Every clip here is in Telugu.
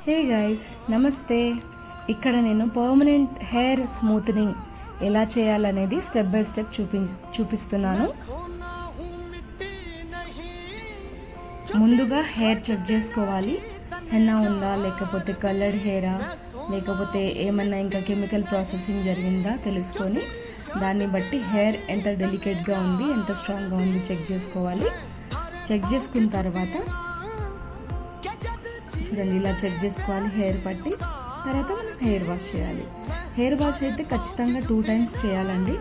హే గైస్, నమస్తే. ఇక్కడ నేను పర్మనెంట్ హెయిర్ స్మూత్నింగ్ ఎలా చేయాలనేది స్టెప్ బై స్టెప్ చూపిస్తున్నాను. ముందుగా హెయిర్ చెక్ చేసుకోవాలి. హెన్నా ఉందా, లేకపోతే కలర్డ్ హెయిరా, లేకపోతే ఏమన్నా ఇంకా కెమికల్ ప్రాసెసింగ్ జరిగిందా తెలుసుకొని దాన్ని బట్టి హెయిర్ ఎంత డెలికేట్గా ఉంది, ఎంత స్ట్రాంగ్గా ఉంది చెక్ చేసుకోవాలి. చెక్ చేసుకున్న తర్వాత చూడండి, ఇలా చెక్ చేసుకోవాలి హెయిర్ పట్టి. తర్వాత మనం హెయిర్ వాష్ చేయాలి. హెయిర్ వాష్ అయితే ఖచ్చితంగా 2 times చేయాలండి.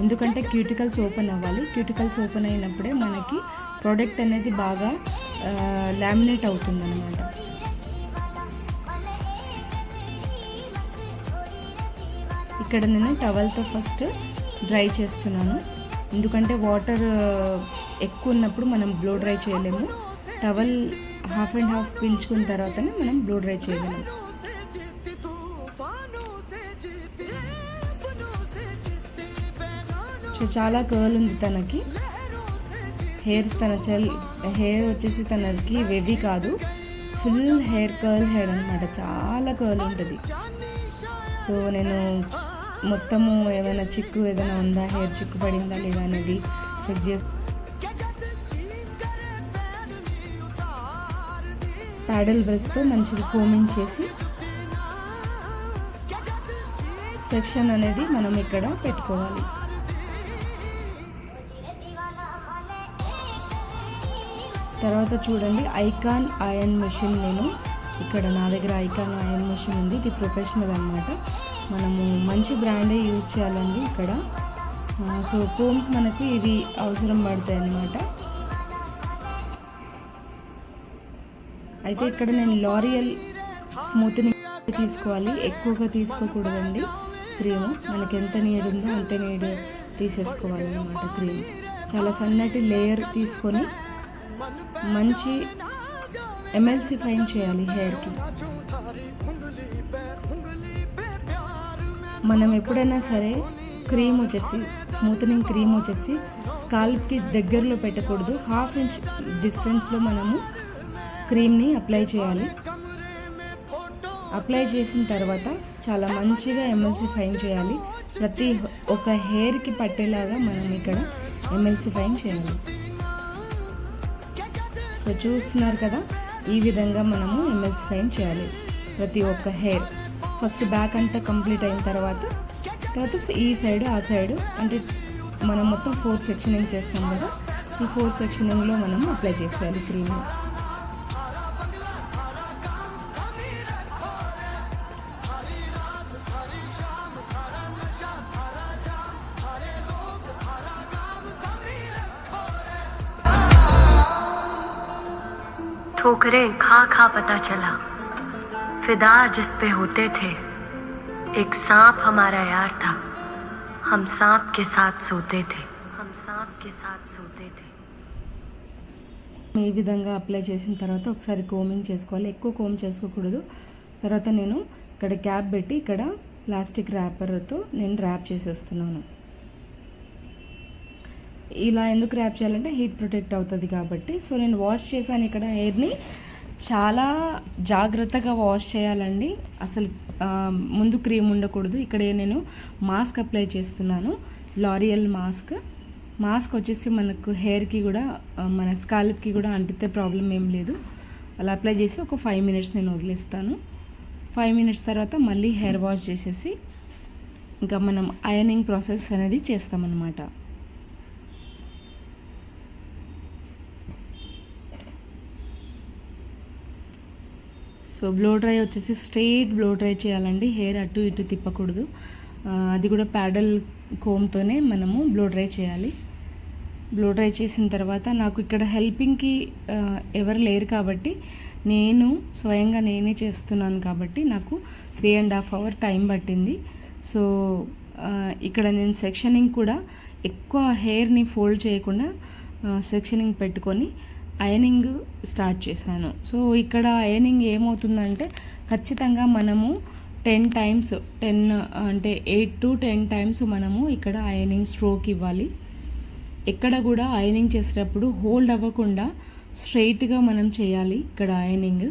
ఎందుకంటే క్యూటికల్స్ ఓపెన్ అవ్వాలి. క్యూటికల్స్ ఓపెన్ అయినప్పుడే మనకి ప్రోడక్ట్ అనేది బాగా లామినేట్ అవుతుంది అన్నమాట. ఇక్కడ నేను టవల్తో ఫస్ట్ డ్రై చేస్తున్నాను. ఎందుకంటే వాటర్ ఎక్కువ ఉన్నప్పుడు మనం బ్లో డ్రై చేయలేము. టవల్ హాఫ్ అండ్ హాఫ్ పీల్చుకున్న తర్వాతనే మనం బ్లో డ్రై చేయగలం. సో చాలా కర్ల్ ఉంది తనకి. హెయిర్ వచ్చేసి తనకి వెవీ కాదు, ఫుల్ హెయిర్ కర్ల్ హెయిర్ అనమాట. చాలా కర్ల్ ఉంటుంది. సో నేను మొత్తము ఏమైనా చిక్కు ఏదైనా ఉందా, హెయిర్ చిక్కు పడిందా లేదా అనేది చెక్ చేసి ప్యాడల్ బ్రష్తో మంచిగా కోమింగ్ చేసి సెక్షన్ అనేది మనం ఇక్కడ పెట్టుకోవాలి. తర్వాత చూడండి, ఐకాన్ ఐరన్ మెషిన్, నేను ఇక్కడ నా దగ్గర ఐకాన్ ఐరన్ మెషిన్ ఉంది. ఇది ప్రొఫెషనల్ అనమాట. మనము మంచి బ్రాండే యూజ్ చేయాలండి ఇక్కడ. సో కోమ్స్ మనకు ఇవి అవసరం పడతాయి అన్నమాట. అయితే ఇక్కడ నేను లారియల్ స్మూత్నింగ్ తీసుకోవాలి, ఎక్కువగా తీసుకోకూడదండి. క్రీము మనకి ఎంత నీడ్ ఉందో అంతే నీడ్ తీసేసుకోవాలి అన్నమాట. క్రీమ్ చాలా సన్నటి లేయర్ తీసుకొని మంచి ఎమల్సిఫైన్ చేయాలి హెయిర్కి. మనం ఎప్పుడైనా సరే క్రీమ్ వచ్చేసి స్మూత్నింగ్ క్రీమ్ వచ్చేసి స్కాల్ప్కి దగ్గరలో పెట్టకూడదు. 1/2 inch డిస్టెన్స్లో మనము క్రీమ్ని అప్లై చేయాలి. అప్లై చేసిన తర్వాత చాలా మంచిగా ఎమల్సిఫైన్ చేయాలి. ప్రతి ఒక్క హెయిర్కి పట్టేలాగా మనం ఇక్కడ ఎమల్సిఫైన్ చేయాలి. సో చూస్తున్నారు కదా, ఈ విధంగా మనము ఎమల్సిఫైన్ చేయాలి ప్రతి ఒక్క హెయిర్. ఫస్ట్ బ్యాక్ అంతా కంప్లీట్ అయిన తర్వాత ఈ సైడ్ ఆ సైడ్ అంటే మనం మొత్తం 4 సెక్షనింగ్ చేస్తాం కదా, ఈ 4 సెక్షనింగ్లో మనము అప్లై చేసేయాలి క్రీమ్. ठोकरें खा खा पता चला फिदा जिस पे होते थे एक सांप हमारा यार था हम सांप के साथ सोते थे ఈ విధంగా అప్లై చేసిన తర్వాత ఒకసారి కోమింగ్ చేసుకోవాలి. ఎక్కువ కోమ్ చేసుకోకూడదు. తర్వాత నేను ఇక్కడ క్యాప్ పెట్టి ఇక్కడ ప్లాస్టిక్ ర్యాపర్తో నేను ర్యాప్ చేసేస్తున్నాను. ఇలా ఎందుకు ర్యాప్ చేయాలంటే హీట్ ప్రొటెక్ట్ అవుతుంది కాబట్టి. సో నేను వాష్ చేశాను ఇక్కడ హెయిర్ని. చాలా జాగ్రత్తగా వాష్ చేయాలండి. అసలు ముందు క్రీమ్ ఉండకూడదు. ఇక్కడ నేను మాస్క్ అప్లై చేస్తున్నాను, లారియల్ మాస్క్ వచ్చేసి మనకు హెయిర్కి కూడా మన స్కాల్ప్కి కూడా అంటితే ప్రాబ్లం ఏం లేదు. అలా అప్లై చేసి ఒక 5 minutes నేను వదిలేస్తాను. 5 minutes తర్వాత మళ్ళీ హెయిర్ వాష్ చేసేసి ఇంకా మనం ఐరనింగ్ ప్రాసెస్ అనేది చేస్తామన్నమాట. సో బ్లో డ్రై వచ్చేసి స్ట్రెయిట్ బ్లో డ్రై చేయాలండి. హెయిర్ అటు ఇటు తిప్పకూడదు. అది కూడా ప్యాడల్ కోమ్తోనే మనము బ్లో డ్రై చేయాలి. బ్లో డ్రై చేసిన తర్వాత నాకు ఇక్కడ హెల్పింగ్కి ఎవరు లేరు కాబట్టి నేను స్వయంగా నేనే చేస్తున్నాను కాబట్టి నాకు 3.5 hours టైం పట్టింది. సో ఇక్కడ నేను సెక్షనింగ్ కూడా ఎక్కువ హెయిర్ని ఫోల్డ్ చేయకుండా సెక్షనింగ్ పెట్టుకొని ఐరనింగ్ స్టార్ట్ చేశాను. సో ఇక్కడ ఐరనింగ్ ఏమవుతుందంటే ఖచ్చితంగా మనము 10 times 10 అంటే 8 to 10 times మనము ఇక్కడ ఐరనింగ్ స్ట్రోక్ ఇవ్వాలి. ఎక్కడ కూడా ఐరనింగ్ చేసేటప్పుడు హోల్డ్ అవ్వకుండా స్ట్రైట్గా మనం చేయాలి ఇక్కడ ఐరనింగ్.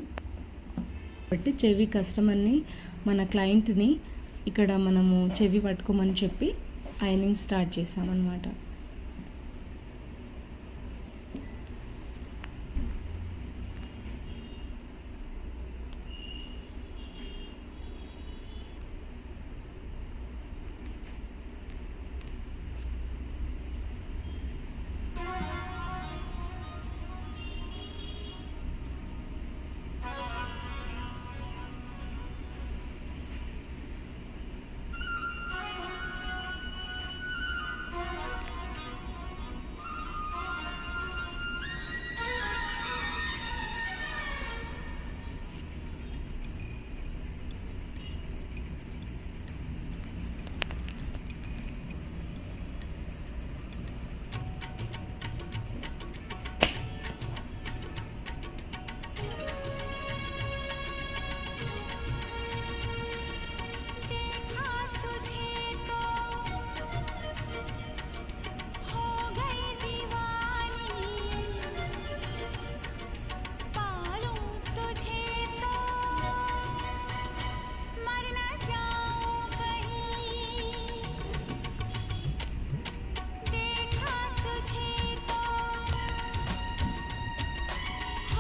కాబట్టి చెవి కస్టమర్ని మన క్లయింట్ని ఇక్కడ మనము చెవి పట్టుకోమని చెప్పి ఐరనింగ్ స్టార్ట్ చేసామన్నమాట.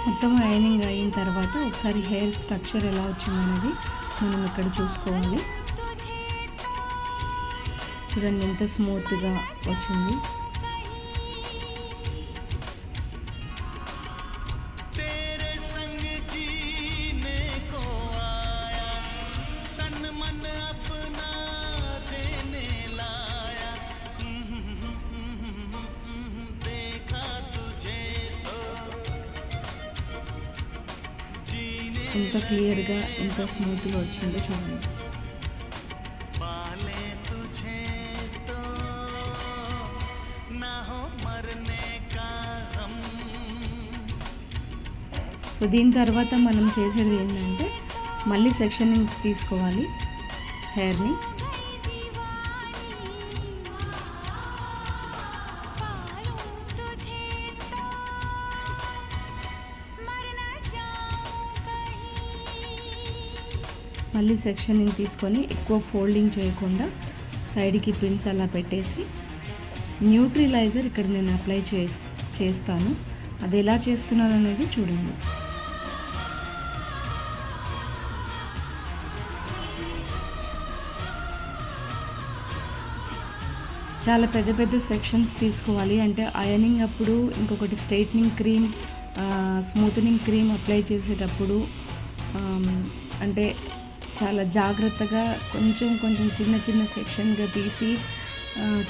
మొత్తం ఐరనింగ్ అయిన తర్వాత ఒకసారి హెయిర్ స్ట్రక్చర్ ఎలా వచ్చిందనేది మనం ఇక్కడ చూసుకోవాలి. చూడండి ఎంత స్మూత్గా వచ్చింది. ఎంత క్లియర్గా ఎంత స్మూత్గా వచ్చిందో చూడండి. సో దీని తర్వాత మనం చేసేది ఏంటంటే మళ్ళీ సెక్షనింగ్ తీసుకోవాలి హెయిర్ని. మళ్ళీ సెక్షనింగ్ తీసుకొని ఎక్కువ ఫోల్డింగ్ చేయకుండా సైడ్కి పిన్స్ అలా పెట్టేసి న్యూట్రిలైజర్ ఇక్కడ నేను అప్లై చేస్తాను. అది ఎలా చేస్తున్నాను అనేది చూడండి. చాలా పెద్ద పెద్ద సెక్షన్స్ తీసుకోవాలి. అంటే ఐరనింగ్ అప్పుడు ఇంకొకటి straightening cream, smoothening cream apply చేసేటప్పుడు అంటే చాలా జాగ్రత్తగా కొంచెం చిన్న చిన్న సెక్షన్గా తీసి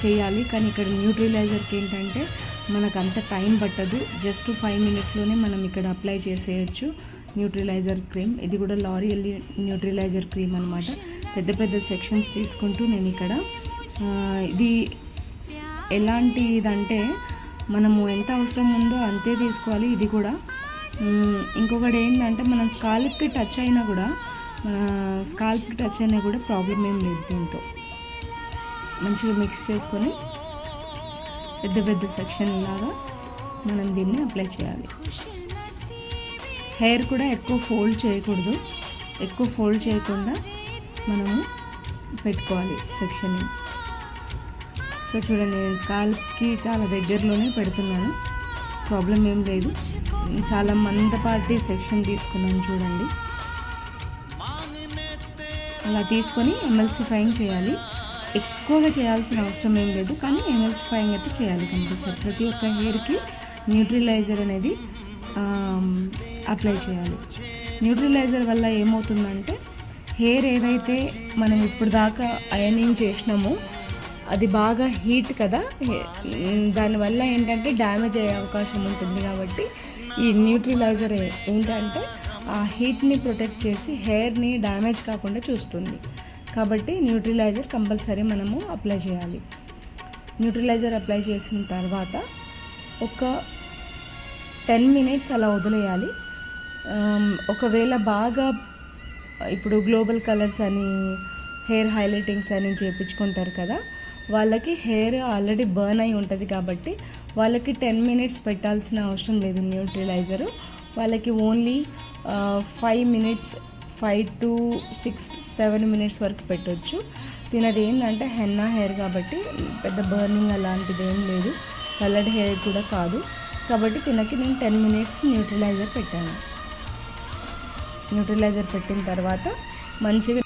చేయాలి. కానీ ఇక్కడ న్యూట్రిలైజర్కి ఏంటంటే మనకు అంత టైం పట్టదు. జస్ట్ 5 minutesలోనే మనం ఇక్కడ అప్లై చేసేయచ్చు న్యూట్రిలైజర్ క్రీమ్. ఇది కూడా లారియల్ న్యూట్రిలైజర్ క్రీమ్ అనమాట. పెద్ద పెద్ద సెక్షన్స్ తీసుకుంటూ నేను ఇక్కడ ఇది ఎలాంటిదంటే మనము ఎంత అవసరం ఉందో అంతే తీసుకోవాలి. ఇది కూడా ఇంకొకటి ఏంటంటే మనం స్కాల్ప్కి టచ్ అయినా కూడా ప్రాబ్లం ఏం లేదు. దీంతో మంచిగా మిక్స్ చేసుకొని పెద్ద పెద్ద సెక్షన్ లాగా మనం దీన్ని అప్లై చేయాలి. హెయిర్ కూడా ఎక్కువ ఫోల్డ్ చేయకూడదు. ఎక్కువ ఫోల్డ్ చేయకుండా మనము పెట్టుకోవాలి సెక్షన్ని. సో చూడండి, నేను స్కాల్ప్కి చాలా దగ్గరలోనే పెడుతున్నాను, ప్రాబ్లం ఏం లేదు. చాలా మందపాటి సెక్షన్ తీసుకున్నాను చూడండి. అలా తీసుకొని ఎమల్సిఫైయింగ్ చేయాలి. ఎక్కువగా చేయాల్సిన అవసరం ఏం లేదు, కానీ ఎమల్సిఫైయింగ్ అయితే చేయాలి కంపల్సరీ. ప్రతి ఒక్క హెయిర్కి న్యూట్రిలైజర్ అనేది అప్లై చేయాలి. న్యూట్రిలైజర్ వల్ల ఏమవుతుందంటే హెయిర్ ఏదైతే మనం ఇప్పుడు దాకా ఐరనింగ్ చేసినామో అది బాగా హీట్ కదా, దానివల్ల ఏంటంటే డ్యామేజ్ అయ్యే అవకాశం ఉంటుంది. కాబట్టి ఈ న్యూట్రిలైజర్ ఏంటంటే ఆ హీట్ని ప్రొటెక్ట్ చేసి హెయిర్ని డ్యామేజ్ కాకుండా చూస్తుంది. కాబట్టి న్యూట్రిలైజర్ కంపల్సరీ మనము అప్లై చేయాలి. న్యూట్రిలైజర్ అప్లై చేసిన తర్వాత ఒక 10 minutes అలా వదిలేయాలి. ఒకవేళ బాగా ఇప్పుడు గ్లోబల్ కలర్స్ అని హెయిర్ హైలైటింగ్స్ అని చేయించుకుంటారు కదా, వాళ్ళకి హెయిర్ ఆల్రెడీ బర్న్ అయి ఉంటుంది కాబట్టి వాళ్ళకి 10 minutes పెట్టాల్సిన అవసరం లేదు న్యూట్రిలైజరు. వాళ్ళకి ఓన్లీ 5 minutes 5 to 6, 7 మినిట్స్ వరకు పెట్టొచ్చు. తినది ఏంటంటే హెన్నా హెయిర్ కాబట్టి పెద్ద బర్నింగ్ అలాంటిది ఏం లేదు, కలర్డ్ హెయిర్ కూడా కాదు కాబట్టి తినకి నేను 10 మినిట్స్ న్యూట్రిలైజర్ పెట్టాను. న్యూట్రిలైజర్ పెట్టిన తర్వాత మంచిగా